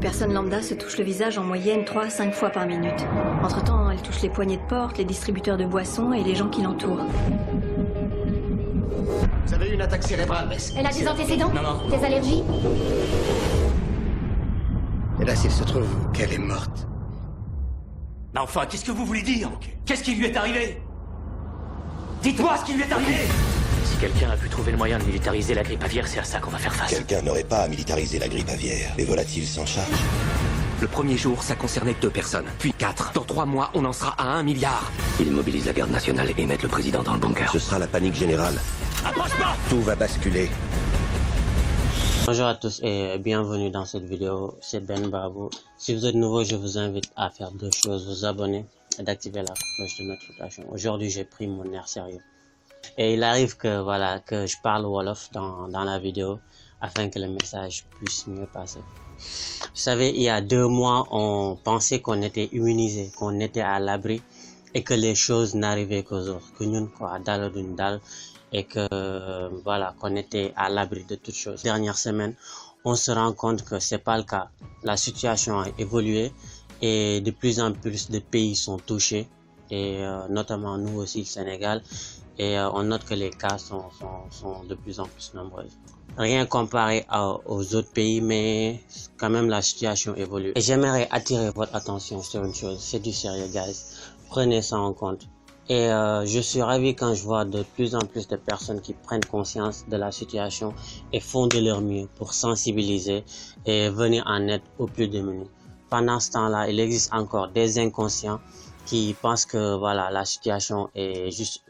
personne lambda se touche le visage en moyenne 3 à 5 fois par minute. Entre-temps, elle touche les poignées de porte, les distributeurs de boissons et les gens qui l'entourent. Vous avez eu une attaque cérébrale, Bess. Elle a des antécédents? Non. Des allergies? Et là, s'il se trouve qu'elle est morte. Mais enfin, qu'est-ce que vous voulez dire? Qu'est-ce qui lui est arrivé? Dites-moi ce qui lui est arrivé! Si quelqu'un a pu trouver le moyen de militariser la grippe aviaire, c'est à ça qu'on va faire face. Quelqu'un n'aurait pas à militariser la grippe aviaire. Les volatiles s'en chargent. Le premier jour, ça concernait 2 personnes, puis 4. Dans 3 mois, on en sera à 1 milliard. Ils mobilisent la garde nationale et mettent le président dans le bunker. Ce sera la panique générale. Approche-moi! Tout va basculer. Bonjour à tous et bienvenue dans cette vidéo, c'est Ben Babou. Si vous êtes nouveau, je vous invite à faire 2 choses, vous abonner et d'activer la cloche de notification. Aujourd'hui, j'ai pris mon air sérieux. Et il arrive que je parle Wolof dans la vidéo afin que le message puisse mieux passer. Vous savez, il y a 2 mois, on pensait qu'on était immunisé, qu'on était à l'abri et que les choses n'arrivaient qu'aux autres, que nous, quoi, dal d'une dalle, et que, qu'on était à l'abri de toutes choses. Dernière semaine, on se rend compte que c'est pas le cas. La situation a évolué et de plus en plus de pays sont touchés, et notamment nous aussi, le Sénégal, et on note que les cas sont de plus en plus nombreux. Rien comparé aux autres pays, mais quand même la situation évolue. Et j'aimerais attirer votre attention sur une chose, c'est du sérieux, guys. Prenez ça en compte. Et je suis ravi quand je vois de plus en plus de personnes qui prennent conscience de la situation et font de leur mieux pour sensibiliser et venir en aide aux plus démunis. Pendant ce temps-là, il existe encore des inconscients qui pensent que la situation est juste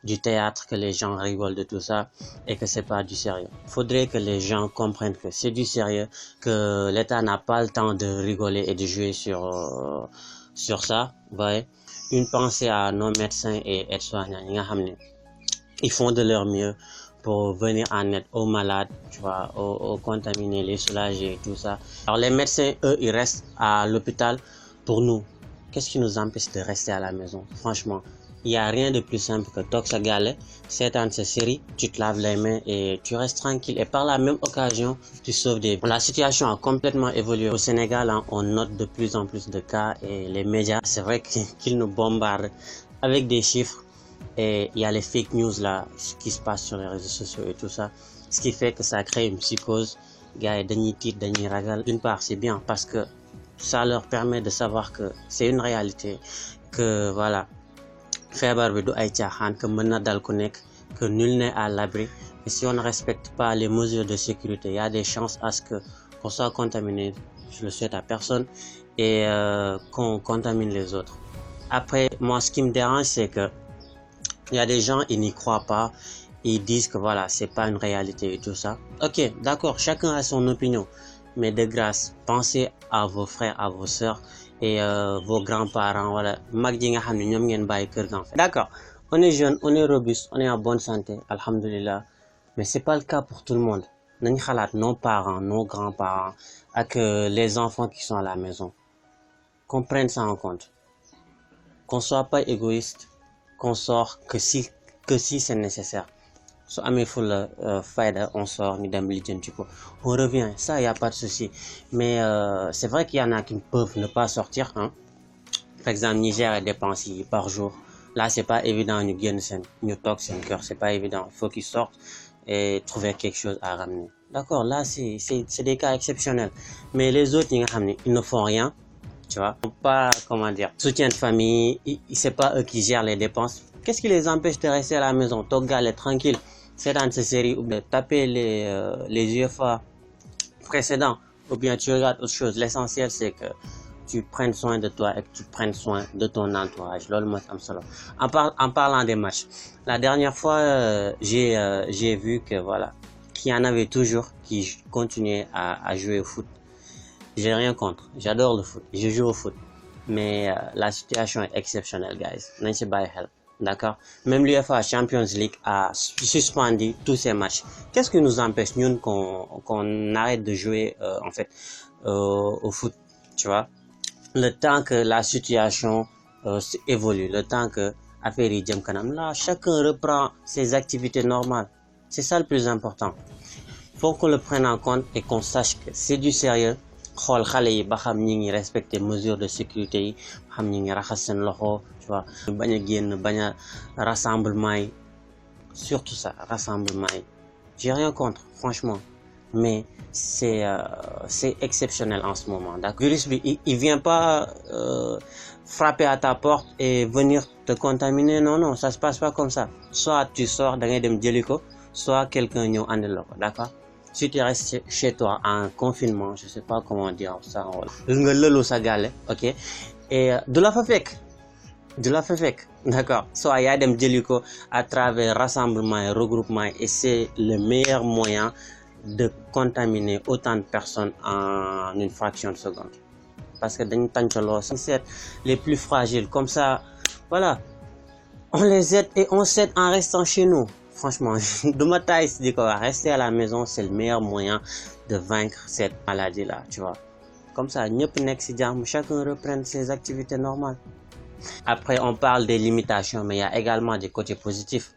du théâtre, que les gens rigolent de tout ça et que c'est pas du sérieux. Faudrait que les gens comprennent que c'est du sérieux, que l'État n'a pas le temps de rigoler et de jouer sur ça. Vous voyez, une pensée à nos médecins et aides-soignants, ils font de leur mieux pour venir en aide aux malades, tu vois, aux contaminés, les soulager et tout ça. Alors les médecins, eux, ils restent à l'hôpital pour nous. Qu'est-ce qui nous empêche de rester à la maison? Franchement, il n'y a rien de plus simple que toog sa gale, seetaan sa série, tu te laves les mains et tu restes tranquille. Et par la même occasion, tu sauves des vies. La situation a complètement évolué. Au Sénégal, on note de plus en plus de cas et les médias, c'est vrai qu'ils nous bombardent avec des chiffres. Et il y a les fake news là, ce qui se passe sur les réseaux sociaux et tout ça. Ce qui fait que ça crée une psychose. Gars, dañuy tiit, dañuy ragal. D'une part, c'est bien parce que ça leur permet de savoir que c'est une réalité, que feebar bi du ay caaxaan, que mën na dal ku nekk, que nul n'est à l'abri. Et si on ne respecte pas les mesures de sécurité, il y a des chances à ce qu'on soit contaminé, je le souhaite à personne, et qu'on contamine les autres. Après, moi, ce qui me dérange, c'est que il y a des gens, ils n'y croient pas, ils disent que c'est pas une réalité et tout ça. Ok, d'accord, chacun a son opinion. Mais de grâce, pensez à vos frères, à vos sœurs et vos grands-parents. D'accord, on est jeune, on est robuste, on est en bonne santé, alhamdulillah. Mais c'est pas le cas pour tout le monde. Nos parents, nos grands-parents, avec les enfants qui sont à la maison. Qu'on prenne ça en compte. Qu'on soit pas égoïste, qu'on sort que si c'est nécessaire. So amé full faida, on sort, on revient, ça y a pas de souci. Mais c'est vrai qu'il y en a qui peuvent ne pas sortir, hein. Par exemple, Niger dépense par jour. Là, c'est pas évident, nous talk c'est cœur, c'est pas évident. Il faut qu'ils sortent et trouver quelque chose à ramener. D'accord, là c'est des cas exceptionnels. Mais les autres, ils ne font rien, tu vois. Pas soutien de famille, c'est pas eux qui gèrent les dépenses. Qu'est-ce qui les empêche de rester à la maison? Togal est tranquille. C'est dans cette série ou bien taper les UFA précédents ou bien tu regardes autre chose. L'essentiel c'est que tu prennes soin de toi et que tu prennes soin de ton entourage. En parlant des matchs, la dernière fois j'ai vu que qu'il y en avait toujours qui continuaient à jouer au foot. J'ai rien contre, j'adore le foot, je joue au foot. Mais la situation est exceptionnelle, guys. N'ayez pas help. D'accord. Même l'UEFA Champions League a suspendu tous ces matchs. Qu'est-ce qui nous empêche nous qu'on arrête de jouer au foot, tu vois? Le temps que la situation évolue, le temps que affaire yi jëm kanam, là chacun reprend ses activités normales. C'est ça le plus important. Faut qu'on le prenne en compte et qu'on sache que c'est du sérieux. xool xale yi ba xam ñi ngi respecter mesures de sécurité yi ba xam ñi ngi raxas seen loxo tu vois bañ a génn bañ a rassemblement yi surtout ça rassemblement yi j'ai rien contre franchement mais c'est exceptionnel en ce moment d'accord virus bi il vient pas frapper à ta porte et venir te contaminer non ça se passe pas comme ça soit tu sors da ngay dem jëli ko soit quelqu'un ñëw andil la ko d'accord si tu restes chez toi en confinement je sais pas comment dire ça en wolof nga lëlu sa gàlle ok et du la fa fekk d'accord soit yaa dem jëli ko à travers rassemblement et regroupement et c'est le meilleur moyen de contaminer autant de personnes en une fraction de seconde parce que dañu tàncaloo c'est les plus fragiles comme ça voilà on les aide et on s'aide en restant chez nous franchement de ma taille di ko wax rester à la maison c'est le meilleur moyen de vaincre cette maladie là tu vois comme ça ñëpp nekk ci jàmm chacun reprenne ses activités normales après on parle des limitations mais il y a également des côtés positifs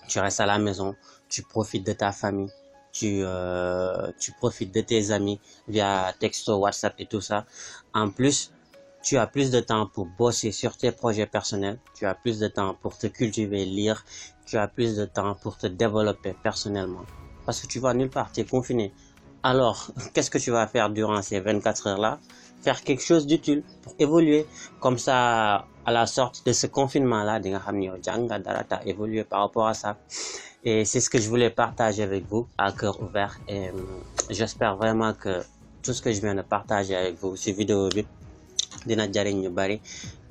tu restes à la maison tu profites de ta famille tu profites de tes amis via texto WhatsApp et tout ça en plus tu as plus de temps pour bosser sur tes projets personnels tu as plus de temps pour te cultiver lire tu as plus de temps pour te développer personnellement parce que tu vas nulle part tu es confiné alors qu'est-ce que tu vas faire durant ces 24 heures là faire quelque chose d'utile pour évoluer comme ça à la sortie de ce confinement là di nga xam ni yow jàng nga dara t'as évolué par rapport à ça et c'est ce que je voulais partager avec vous à cœur ouvert et j'espère vraiment que tout ce que je viens de partager avec vous ci vidéo bi dina jariñ ñu bari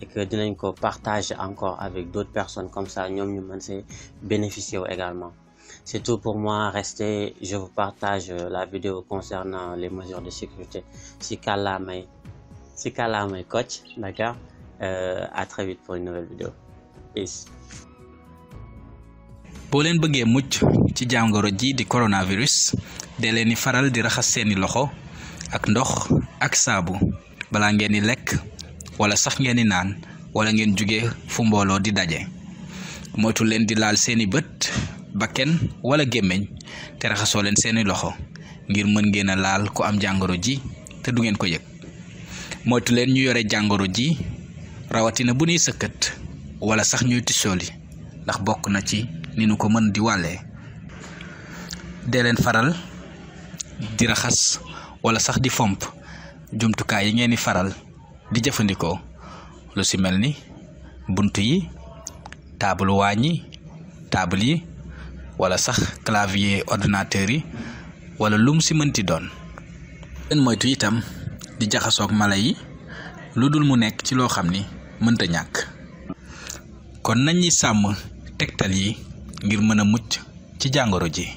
et que dinañ ko partager encore avec d'autres personnes comme ça ñoom ñu mën see bénéficier également c'est tout pour moi restez je vous partage la vidéo concernant les mesures de sécurité ci kàllaamay coach d'accord à très vite pour une nouvelle vidéo peace. boo leen bëggee mucc ci jàngoro ji di coronavirus dee leen di faral di raxas seeni loxo ak ndox ak saabu balaa ngeen di lekk wala sax ngeen di naan wala ngeen jóge fu mbooloo di daje moytu leen di laal seeni bët bakken wala gémmiñ te raxasoo leen seeni loxo ngir mën ngeen a laal ku am jàngoro ji te du ngeen ko yëg moytu leen ñu yore jàngoro ji rawatina bu ñuy sëkkat wala sax ñuy tissooli ndax bokk na ci ni nu ko mën di wàllee dee leen faral di raxas wala sax di fomp jumtukaay yi ngeen di faral di jëfandikoo lu ci mel ni bunt yi table waañ yi table yi wala sax clavier ordinateur yi wala lum ci mënti doon leen moytu itam di jaxasoog mala yi lu dul mu nekk ci loo xam ni mënta ñàkk kon nañ ñi sàmm tegtal yi ngir mën a mucc ci jàngoro ji